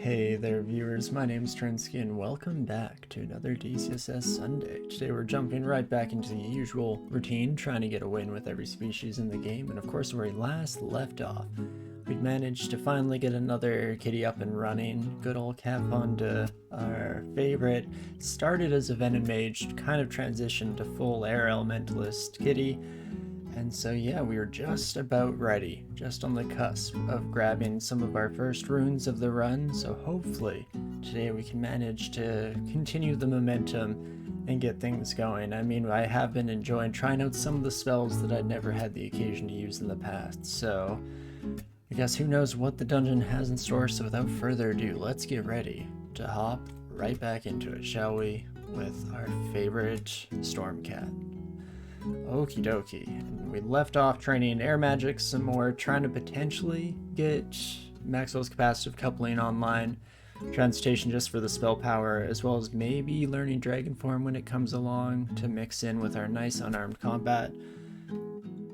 Hey there viewers, my name's Torinski and welcome back to another DCSS Sunday. Today we're jumping right back into the usual routine, trying to get a win with every species in the game, and of course where we last left off, we'd managed to finally get another kitty up and running. Good old Caponda, our favorite, started as a Venom Mage, kind of transitioned to full Air Elementalist kitty. And so yeah, we were just about ready, just on the cusp of grabbing some of our first runes of the run, so hopefully today we can manage to continue the momentum and get things going. I mean, I have been enjoying trying out some of the spells that I'd never had the occasion to use in the past, so I guess who knows what the dungeon has in store, so without further ado, let's get ready to hop right back into it, shall we, with our favorite Stormcat. Okie dokie. We left off training air magic some more, trying to potentially get Maxwell's capacitive coupling online, transmutation just for the spell power, as well as maybe learning dragon form when it comes along to mix in with our nice unarmed combat.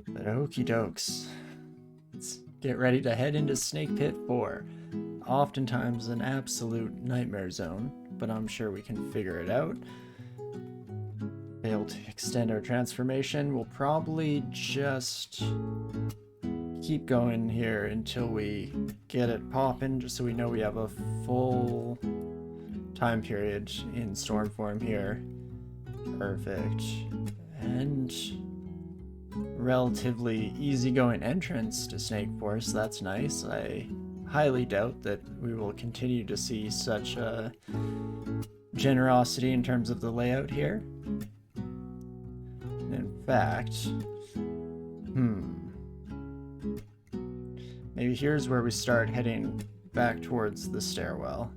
But okie dokes. Let's get ready to head into Snake Pit 4. Oftentimes an absolute nightmare zone, but I'm sure we can figure it out. Fail to extend our transformation. We'll probably just keep going here until we get it popping, just so we know we have a full time period in storm form here. Perfect. And relatively easygoing entrance to Snake Force. That's nice. I highly doubt that we will continue to see such a generosity in terms of the layout here. In fact, maybe here's where we start heading back towards the stairwell.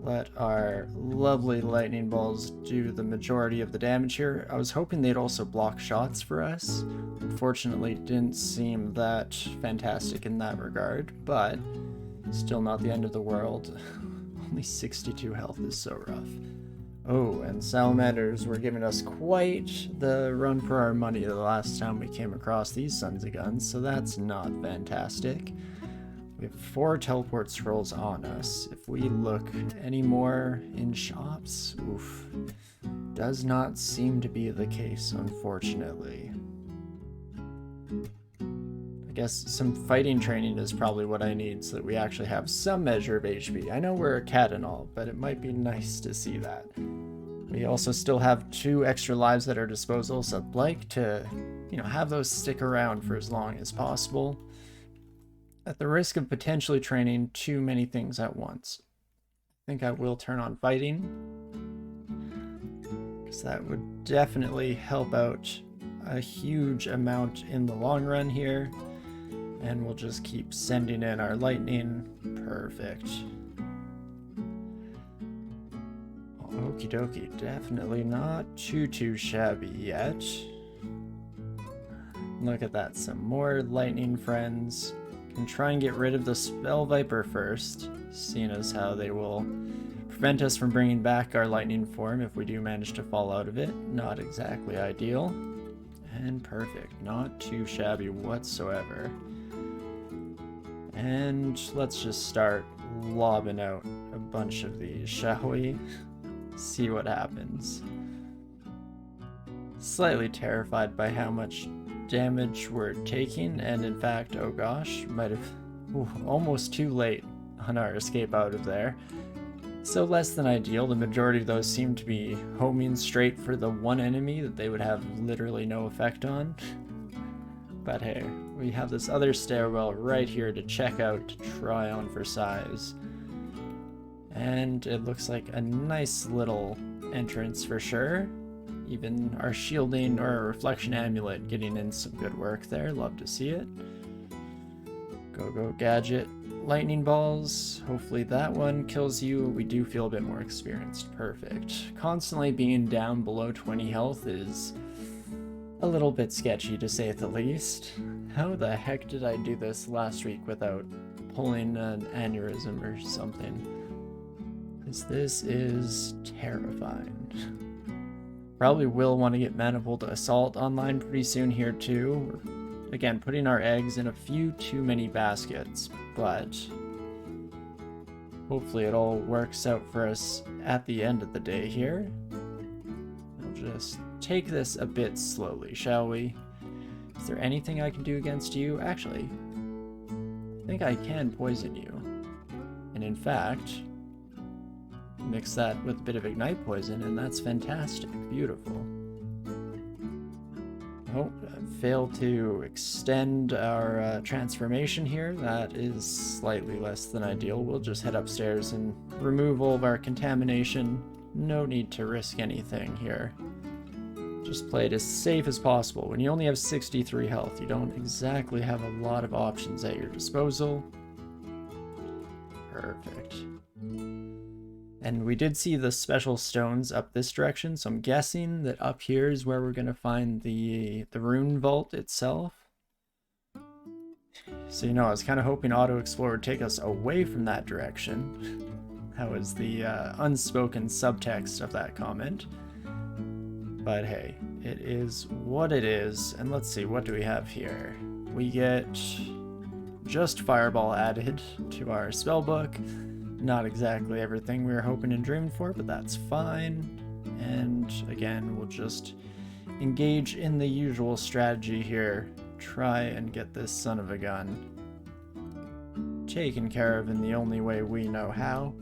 Let our lovely lightning bolts do the majority of the damage here. I was hoping they'd also block shots for us. Unfortunately, it didn't seem that fantastic in that regard, but still not the end of the world. Only 62 health is so rough. Oh, and salamanders were giving us quite the run for our money the last time we came across these sons of guns, so that's not fantastic. We have 4 teleport scrolls on us. If we look any more in shops, oof, does not seem to be the case, unfortunately. I guess some fighting training is probably what I need so that we actually have some measure of HP. I know we're a cat and all, but it might be nice to see that. We also still have 2 extra lives at our disposal, so I'd like to, have those stick around for as long as possible, at the risk of potentially training too many things at once. I think I will turn on fighting, because that would definitely help out a huge amount in the long run here. And we'll just keep sending in our lightning. Perfect. Okie dokie, definitely not too shabby yet. Look at that, some more lightning friends. Can try and get rid of the Spell Viper first, seeing as how they will prevent us from bringing back our lightning form if we do manage to fall out of it. Not exactly ideal. And perfect, not too shabby whatsoever. And let's just start lobbing out a bunch of these, shall we? See what happens. Slightly terrified by how much damage we're taking, and in fact, oh gosh, might have almost too late on our escape out of there. So less than ideal. The majority of those seem to be homing straight for the one enemy that they would have literally no effect on. But hey, we have this other stairwell right here to check out, to try on for size. And it looks like a nice little entrance for sure. Even our shielding or our reflection amulet getting in some good work there. Love to see it. Go gadget. Lightning balls. Hopefully that one kills you. We do feel a bit more experienced. Perfect. Constantly being down below 20 health is a little bit sketchy, to say the least. How the heck did I do this last week without pulling an aneurysm or something? Because this is terrifying. Probably will want to get Manifold Assault online pretty soon here too. Again, putting our eggs in a few too many baskets, but Hopefully it all works out for us at the end of the day here. We'll just take this a bit slowly, shall we? Is there anything I can do against you? Actually, I think I can poison you. And in fact, mix that with a bit of ignite poison, and that's fantastic. Beautiful. Oh, failed to extend our transformation here. That is slightly less than ideal. We'll just head upstairs and remove all of our contamination. No need to risk anything here. Just play it as safe as possible. When you only have 63 health, you don't exactly have a lot of options at your disposal. Perfect. And we did see the special stones up this direction, so I'm guessing that up here is where we're going to find the rune vault itself. So, you know, I was kind of hoping Auto Explorer would take us away from that direction. That was the unspoken subtext of that comment. But hey, it is what it is. And let's see, what do we have here? We get just Fireball added to our spellbook. Not exactly everything we were hoping and dreamed for, but that's fine. And again, we'll just engage in the usual strategy here. Try and get this son of a gun taken care of in the only way we know how,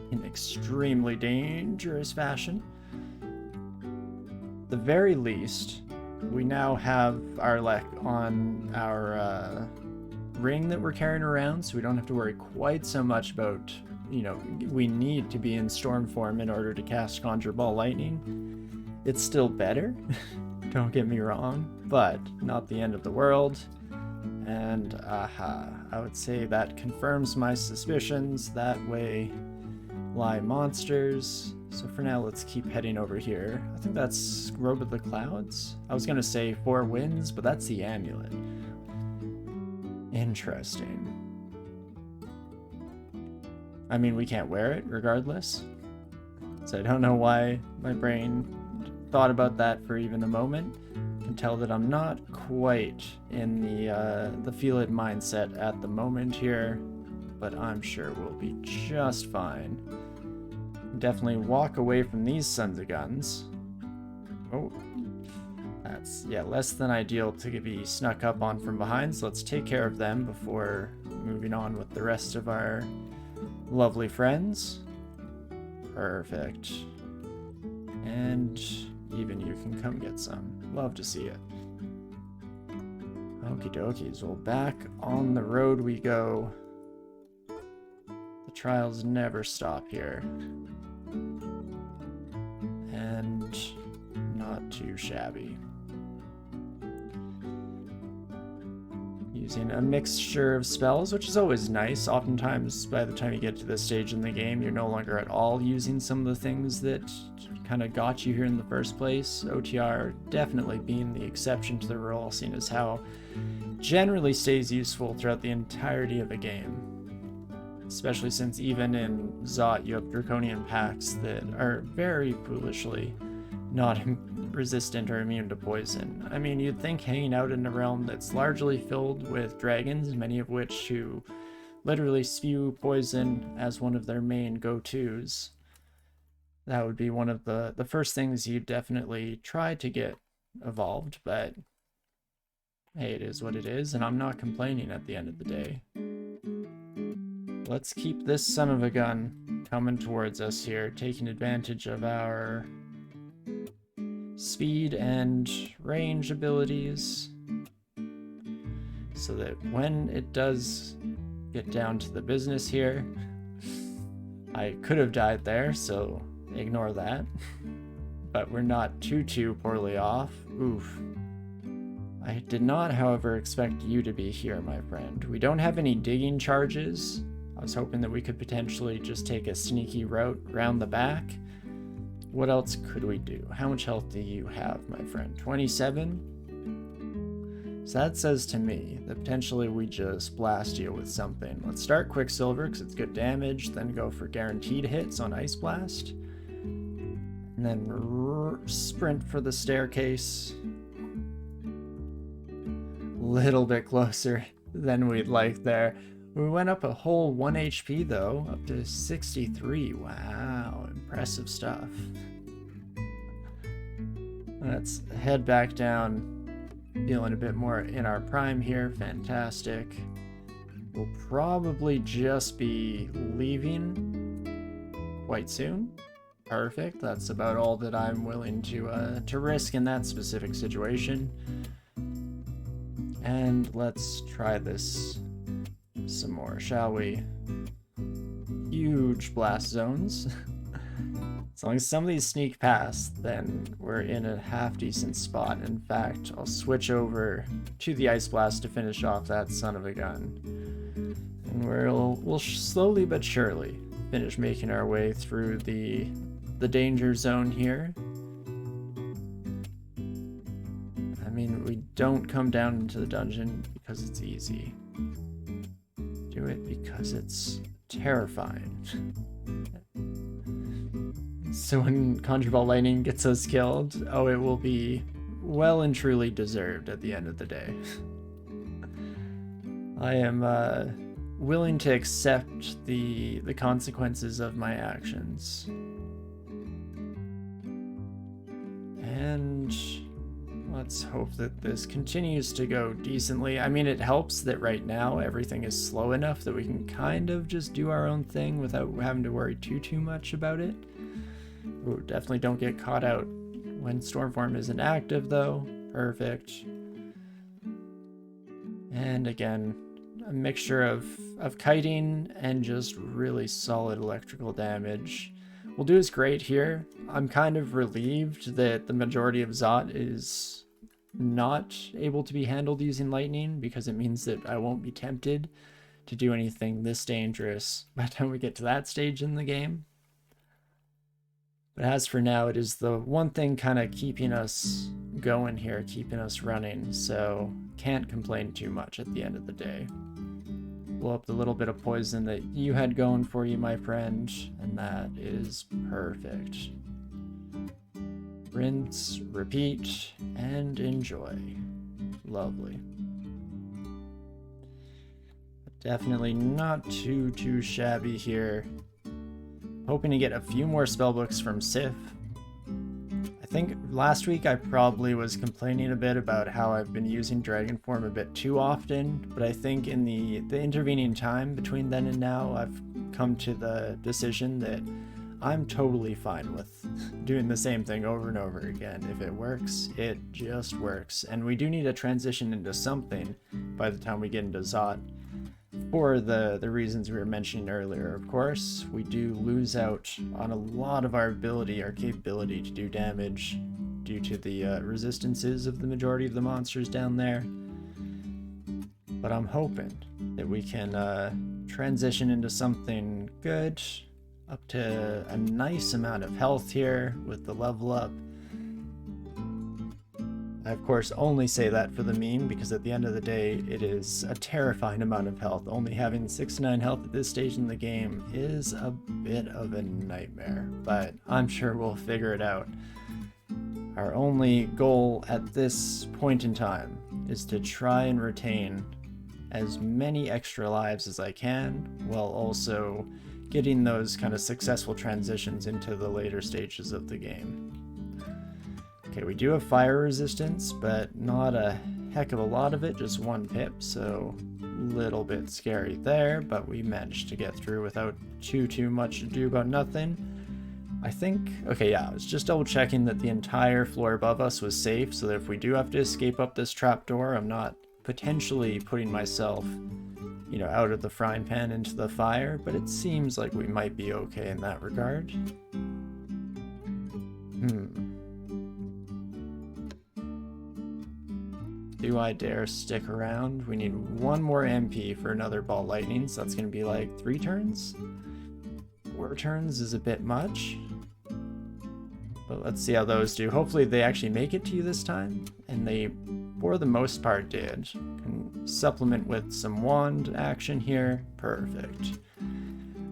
in extremely dangerous fashion. At the very least, we now have Arlek on our ring that we're carrying around, so we don't have to worry quite so much about, you know, we need to be in storm form in order to cast Conjure Ball Lightning. It's still better, don't get me wrong, but not the end of the world. And I would say that confirms my suspicions. That way lie monsters. So for now, let's keep heading over here. I think that's Robe of the Clouds. I was gonna say Four Winds, but that's the amulet. Interesting. I mean, we can't wear it regardless. So I don't know why my brain thought about that for even a moment. I can tell that I'm not quite in the Felid mindset at the moment here, but I'm sure we'll be just fine. Definitely walk away from these sons of guns. Oh, that's, yeah, less than ideal to be snuck up on from behind, so let's take care of them before moving on with the rest of our lovely friends. Perfect. And even you can come get some. Love to see it. Okie dokies, well, back on the road we go. The trials never stop here. And not too shabby. Using a mixture of spells, which is always nice. Oftentimes, by the time you get to this stage in the game, you're no longer at all using some of the things that kind of got you here in the first place. OTR definitely being the exception to the rule, seeing as how generally stays useful throughout the entirety of the game. Especially since even in Zot you have Draconian packs that are very foolishly not resistant or immune to poison. I mean, you'd think hanging out in a realm that's largely filled with dragons, many of which who literally spew poison as one of their main go-tos, that would be one of the first things you'd definitely try to get evolved, but hey, it is what it is, and I'm not complaining at the end of the day. Let's keep this son of a gun coming towards us here, taking advantage of our speed and range abilities, so that when it does get down to the business here, I could have died there, so ignore that. But we're not too poorly off. Oof. I did not, however, expect you to be here, my friend. We don't have any digging charges. I was hoping that we could potentially just take a sneaky route around the back. What else could we do? How much health do you have, my friend? 27? So that says to me that potentially we just blast you with something. Let's start Quicksilver because it's good damage, then go for guaranteed hits on Ice Blast. And then sprint for the staircase. Little bit closer than we'd like there. We went up a whole 1 HP though, up to 63. Wow, impressive stuff. Let's head back down, feeling a bit more in our prime here. Fantastic. We'll probably just be leaving quite soon. Perfect. That's about all that I'm willing to risk in that specific situation. And let's try this some more, shall we? Huge blast zones. As long as some of these sneak past, then we're in a half-decent spot. In fact, I'll switch over to the Ice Blast to finish off that son of a gun. And we'll slowly but surely finish making our way through the danger zone here. I mean, we don't come down into the dungeon because it's easy. Do it because it's terrifying. So when Conjure Ball Lightning gets us killed, oh, it will be well and truly deserved at the end of the day. I am willing to accept the consequences of my actions. And let's hope that this continues to go decently. I mean, it helps that right now everything is slow enough that we can kind of just do our own thing without having to worry too much about it. Ooh, definitely don't get caught out when Stormform isn't active though. Perfect. And again, a mixture of kiting and just really solid electrical damage will do us great here. I'm kind of relieved that the majority of Zot is not able to be handled using lightning, because it means that I won't be tempted to do anything this dangerous by the time we get to that stage in the game. But as for now, it is the one thing kind of keeping us going here, keeping us running, so can't complain too much at the end of the day. Blow up the little bit of poison that you had going for you, my friend, and that is perfect. Rinse, repeat, and enjoy. Lovely. Definitely not too shabby here. Hoping to get a few more spellbooks from Sif. I think last week I probably was complaining a bit about how I've been using Dragon Form a bit too often, but I think in the intervening time between then and now, I've come to the decision that I'm totally fine with doing the same thing over and over again. If it works, it just works. And we do need to transition into something by the time we get into Zot. For the reasons we were mentioning earlier, of course, we do lose out on a lot of our capability to do damage due to the resistances of the majority of the monsters down there. But I'm hoping that we can transition into something good, up to a nice amount of health here with the level up. I, of course, only say that for the meme, because at the end of the day, it is a terrifying amount of health. Only having 69 health at this stage in the game is a bit of a nightmare, but I'm sure we'll figure it out. Our only goal at this point in time is to try and retain as many extra lives as I can, while also getting those kind of successful transitions into the later stages of the game. Okay, we do have fire resistance, but not a heck of a lot of it, just 1 pip, so a little bit scary there, but we managed to get through without too much ado about nothing. I think, okay, yeah, I was just double checking that the entire floor above us was safe, so that if we do have to escape up this trapdoor, I'm not potentially putting myself, you know, out of the frying pan into the fire, but it seems like we might be okay in that regard. Do I dare stick around? We need 1 more MP for another ball lightning, so that's going to be like 3 turns? 4 turns is a bit much. But let's see how those do. Hopefully they actually make it to you this time, and they, for the most part, did. Can supplement with some wand action here. Perfect.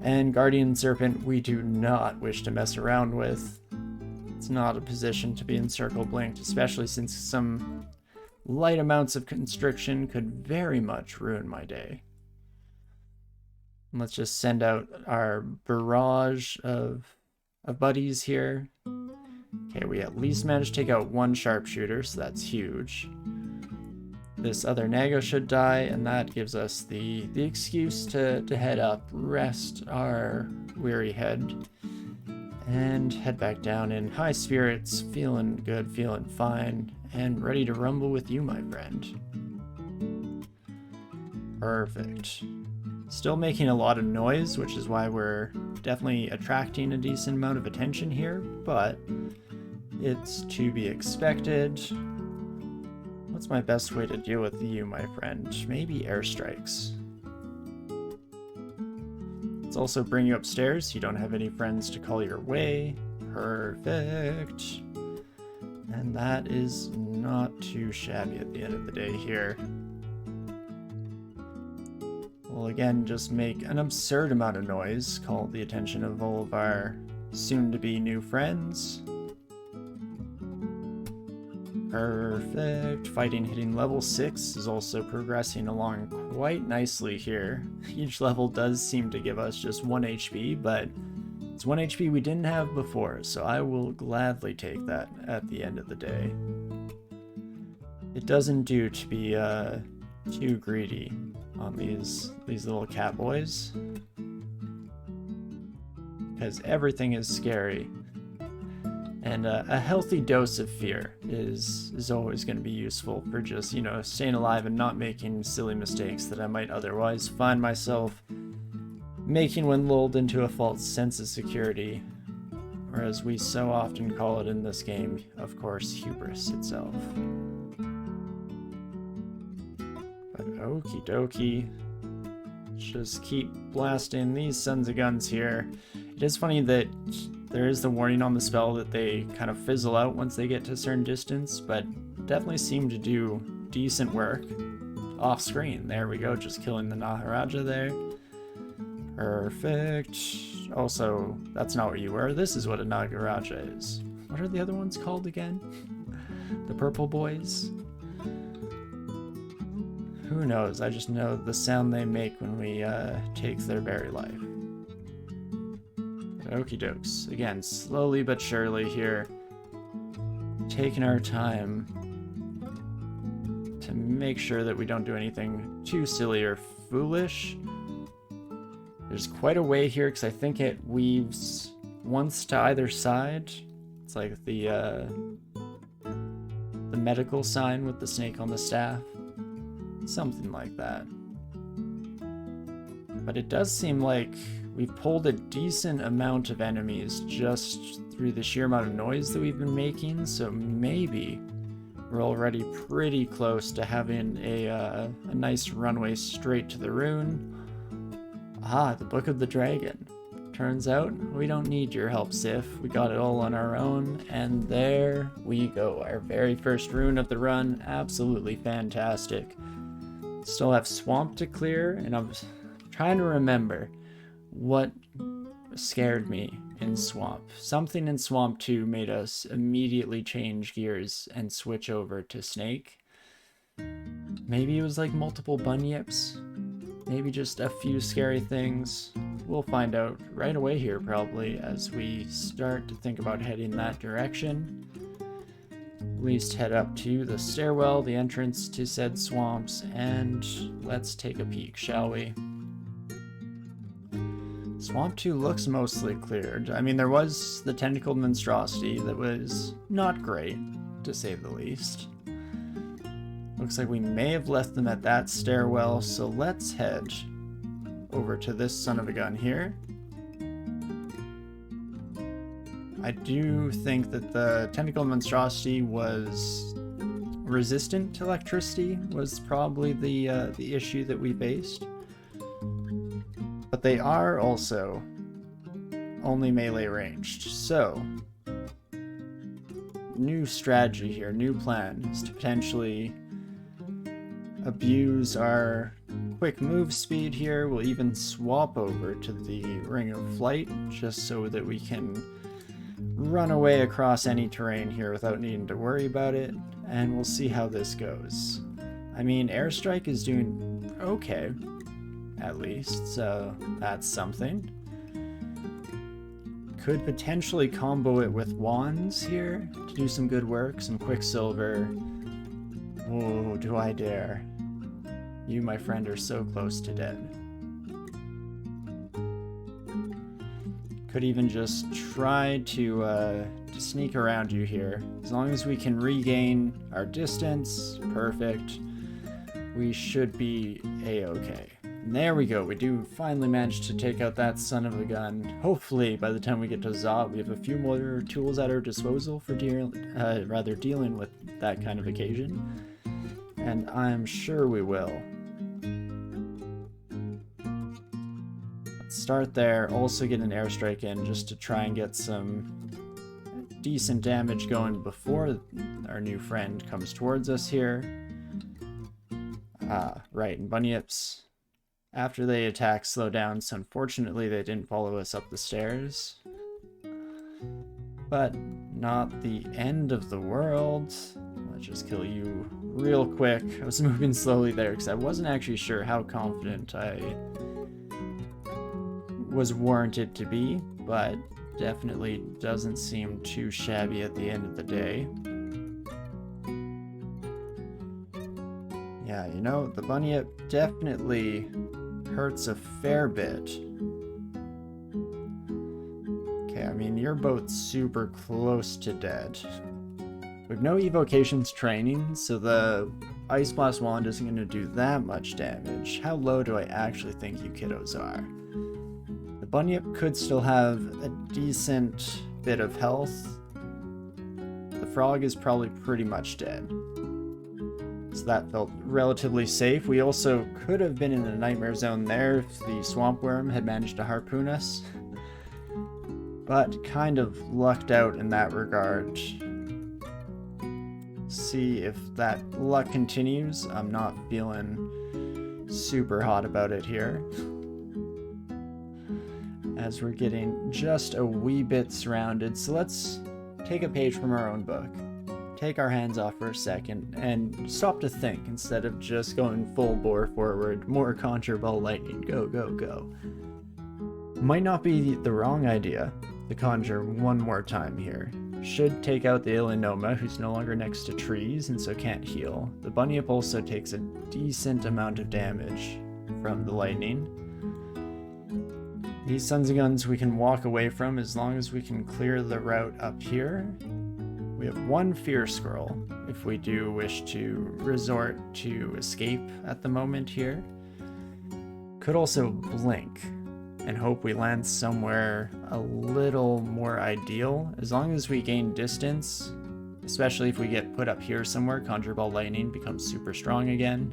And Guardian Serpent, we do not wish to mess around with. It's not a position to be encircle blinked, especially since some light amounts of constriction could very much ruin my day. Let's just send out our barrage of buddies here. Okay, we at least managed to take out one sharpshooter, so that's huge. This other Nago should die, and that gives us the excuse to head up, rest our weary head, and head back down in high spirits, feeling good, feeling fine, and ready to rumble with you, my friend. Perfect. Still making a lot of noise, which is why we're definitely attracting a decent amount of attention here, but it's to be expected. What's my best way to deal with you, my friend? Maybe airstrikes. Let's also bring you upstairs. You don't have any friends to call your way. Perfect. And that is not too shabby at the end of the day here. We'll again just make an absurd amount of noise, call the attention of all of our soon-to-be new friends. Perfect. Fighting hitting level 6 is also progressing along quite nicely here. Each level does seem to give us just 1 HP, but it's 1 HP we didn't have before, so I will gladly take that at the end of the day. It doesn't do to be too greedy on these little cat boys, because everything is scary, and a healthy dose of fear is always going to be useful for just, you know, staying alive and not making silly mistakes that I might otherwise find myself making when lulled into a false sense of security, or as we so often call it in this game, of course, hubris itself. Okie dokie. Just keep blasting these sons of guns here. It is funny that there is the warning on the spell that they kind of fizzle out once they get to a certain distance, but definitely seem to do decent work off screen. There we go, just killing the Naharaja there. Perfect. Also, that's not what you were. This is what a Nagaraja is. What are the other ones called again? The purple boys? Who knows? I just know the sound they make when we take their very life. Okie dokes. Again, slowly but surely here, taking our time to make sure that we don't do anything too silly or foolish. There's quite a way here because I think it weaves once to either side. It's like the medical sign with the snake on the staff. Something like that. But it does seem like we've pulled a decent amount of enemies just through the sheer amount of noise that we've been making, so maybe we're already pretty close to having a nice runway straight to the rune. Ah, the Book of the Dragon. Turns out we don't need your help, Sif. We got it all on our own, and there we go. Our very first rune of the run. Absolutely fantastic. Still have Swamp to clear, and I'm trying to remember what scared me in Swamp. Something in Swamp 2 made us immediately change gears and switch over to Snake. Maybe it was like multiple bunyips. Maybe just a few scary things. We'll find out right away here probably as we start to think about heading that direction. At least head up to the stairwell, the entrance to said swamps, and let's take a peek, shall we? Swamp 2 looks mostly cleared. I mean, there was the tentacled monstrosity that was not great, to say the least. Looks like we may have left them at that stairwell, so let's head over to this son of a gun here. I do think that the tentacled monstrosity was resistant to electricity, was probably the issue that we faced. But they are also only melee ranged, so new strategy here, new plan is to potentially abuse our quick move speed here. We'll even swap over to the Ring of Flight just so that we can run away across any terrain here without needing to worry about it, and we'll see how this goes. I mean, Airstrike is doing okay. at least, so that's something. Could potentially combo it with wands here to do some good work, some quicksilver. Oh, do I dare? You, my friend, are so close to dead. Could even just try to sneak around you here. As long as we can regain our distance, perfect. We should be a-okay. And there we go. We do finally manage to take out that son of a gun. Hopefully, by the time we get to Zot, we have a few more tools at our disposal for dealing with that kind of occasion. And I'm sure we will. Let's start there. Also get an airstrike in just to try and get some decent damage going before our new friend comes towards us here. Right, and bunyips, after they attack, slow down, so unfortunately they didn't follow us up the stairs. But not the end of the world. Let's just kill you real quick. I was moving slowly there because I wasn't actually sure how confident I was warranted to be, but definitely doesn't seem too shabby at the end of the day. Yeah, you know, the bunyip definitely hurts a fair bit. Okay, I mean, you're both super close to dead. We have no evocations training, so the Ice Blast Wand isn't going to do that much damage. How low do I actually think you kiddos are? The bunyip could still have a decent bit of health. The frog is probably pretty much dead. So that felt relatively safe. We also could have been in the nightmare zone there if the swamp worm had managed to harpoon us. But kind of lucked out in that regard. See if that luck continues. I'm not feeling super hot about it here. As we're getting just a wee bit surrounded. So let's take a page from our own book. Take our hands off for a second and stop to think instead of just going full bore forward. More conjure ball lightning. Go, go, go. Might not be the wrong idea to conjure one more time here. Should take out the Ilinoma, who's no longer next to trees and so can't heal. The bunyip also takes a decent amount of damage from the lightning. These sons of guns we can walk away from as long as we can clear the route up here. We have one fear scroll if we do wish to resort to escape at the moment here. Could also blink and hope we land somewhere a little more ideal. As long as we gain distance, especially if we get put up here somewhere, Conjure Ball Lightning becomes super strong again.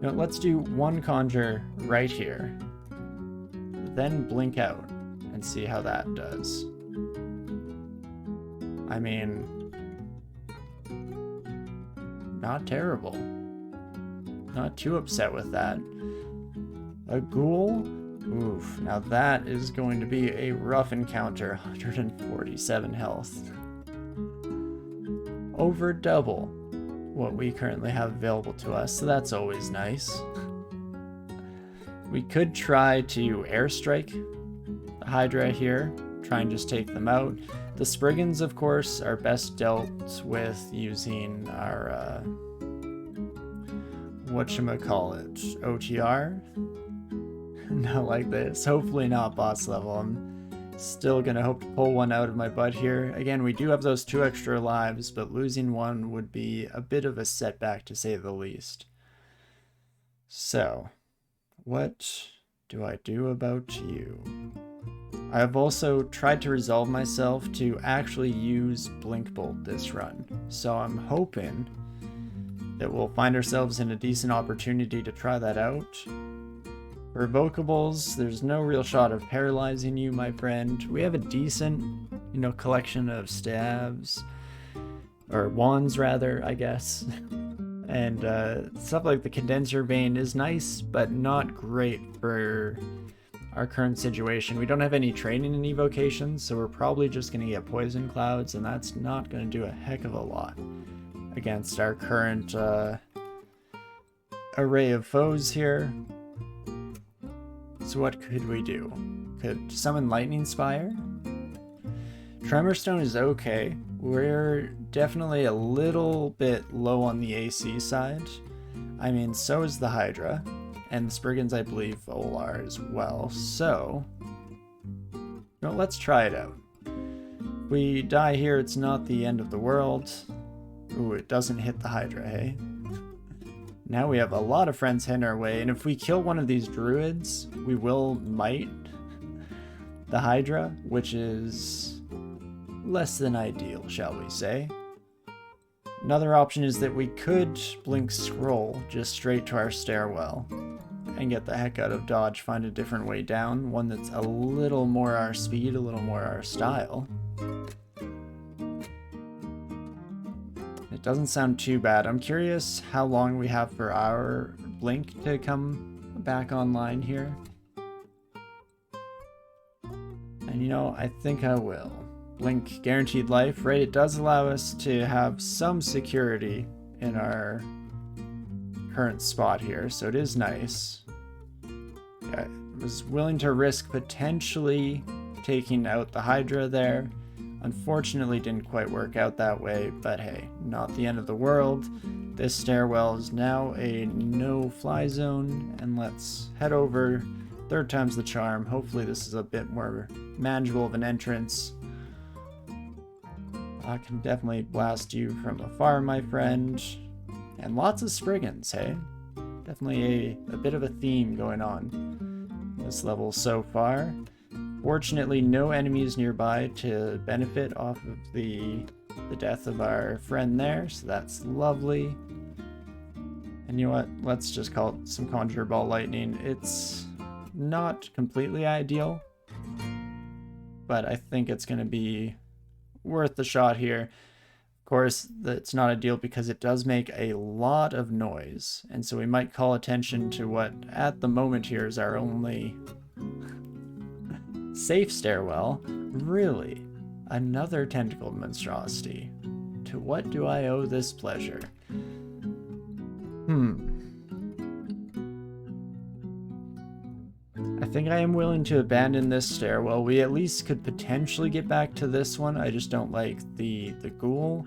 Now, let's do one conjure right here, then blink out and see how that does. I mean, not terrible. Not too upset with that. A ghoul? Oof, now that is going to be a rough encounter. 147 health. Over double what we currently have available to us, so that's always nice. We could try to airstrike the Hydra here, try and just take them out. The Spriggans, of course, are best dealt with using our, whatchamacallit, OTR? Not like this. Hopefully not boss level. I'm still gonna hope to pull one out of my butt here. Again, we do have those 2 extra lives, but losing one would be a bit of a setback to say the least. So, what do I do about you? I have also tried to resolve myself to actually use Blink Bolt this run, so I'm hoping that we'll find ourselves in a decent opportunity to try that out. For evocables, there's no real shot of paralyzing you, my friend. We have a decent, collection of stabs, or wands rather, I guess. And stuff like the Condenser Vein is nice, but not great for our current situation. We don't have any training in evocations, so we're probably just going to get poison clouds, and that's not going to do a heck of a lot against our current array of foes here. So what could we do? Could summon Lightning Spire? Tremorstone is okay. We're definitely a little bit low on the AC side. I mean, so is the Hydra. And the Spriggans, I believe, all are as well. So, well, let's try it out. If we die here, it's not the end of the world. Ooh, it doesn't hit the Hydra, hey? Now we have a lot of friends heading our way, and if we kill one of these druids, we will might the Hydra, which is less than ideal, shall we say. Another option is that we could blink scroll just straight to our stairwell and get the heck out of dodge, find a different way down, one that's a little more our speed, a little more our style. It doesn't sound too bad. I'm curious how long we have for our blink to come back online here. And you know, I think I will. Blink guaranteed life, right? It does allow us to have some security in our current spot here, so it is nice. Yeah, I was willing to risk potentially taking out the Hydra there. Unfortunately, didn't quite work out that way, but hey, not the end of the world. This stairwell is now a no-fly zone, and let's head over. Third time's the charm. Hopefully this is a bit more manageable of an entrance. I can definitely blast you from afar, my friend. And lots of Spriggans, hey? Definitely a bit of a theme going on this level so far. Fortunately, no enemies nearby to benefit off of the death of our friend there, so that's lovely. And you know what? Let's just call it some Conjure Ball Lightning. It's not completely ideal, but I think it's going to be worth the shot here. Of course, it's not ideal because it does make a lot of noise, and so we might call attention to what at the moment here is our only safe stairwell. Really? Another tentacled monstrosity. To what do I owe this pleasure? I think I am willing to abandon this stairwell. We at least could potentially get back to this one. I just don't like the ghoul.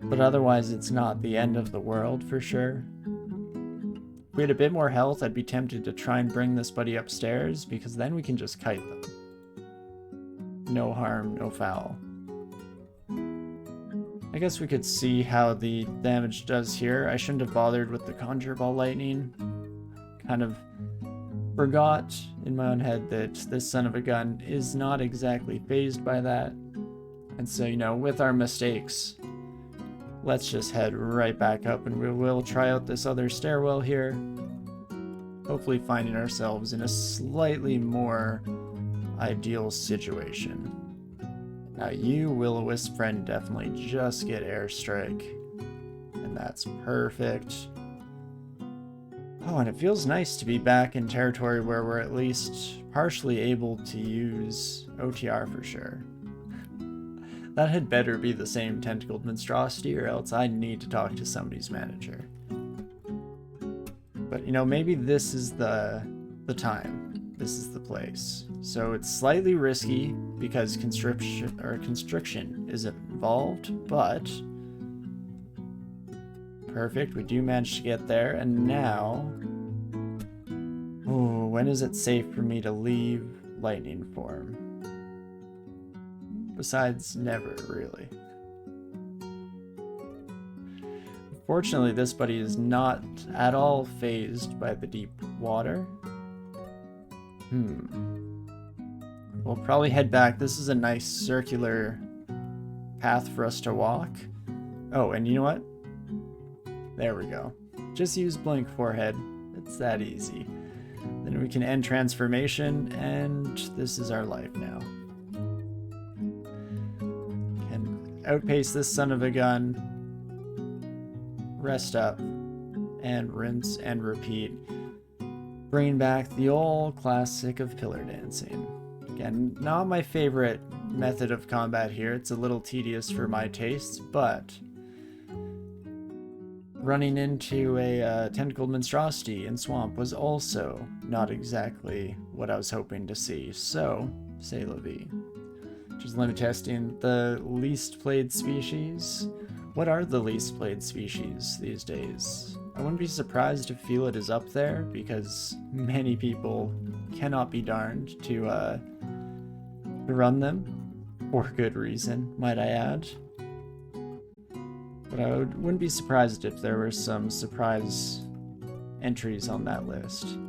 But otherwise, it's not the end of the world for sure. If we had a bit more health, I'd be tempted to try and bring this buddy upstairs, because then we can just kite them. No harm, no foul. I guess we could see how the damage does here. I shouldn't have bothered with the Conjure Ball Lightning. Kind of forgot in my own head that this son of a gun is not exactly fazed by that. And so, you know, with our mistakes, let's just head right back up and we will try out this other stairwell here. Hopefully finding ourselves in a slightly more ideal situation. Now you, Will-O-Wisp friend, definitely just get airstrike. And that's perfect. Oh, and it feels nice to be back in territory where we're at least partially able to use OTR for sure. That had better be the same tentacled monstrosity, or else I need to talk to somebody's manager. But you know, maybe this is the time. This is the place. So it's slightly risky because constriction is involved, but perfect. We do manage to get there, and now, ooh, when is it safe for me to leave lightning form? Besides, never, really. Fortunately, this buddy is not at all fazed by the deep water. We'll probably head back. This is a nice circular path for us to walk. Oh, and you know what? There we go. Just use blink forehead. It's that easy. Then we can end transformation, and this is our life now. Can outpace this son of a gun. Rest up. And rinse and repeat. Bringing back the old classic of pillar dancing. Again, not my favorite method of combat here. It's a little tedious for my tastes, but running into a tentacled monstrosity in Swamp was also not exactly what I was hoping to see. So, say la vie. Just limit testing the least played species. What are the least played species these days? I wouldn't be surprised if Felid is up there, because many people cannot be darned to run them, for good reason, might I add. But I wouldn't be surprised if there were some surprise entries on that list.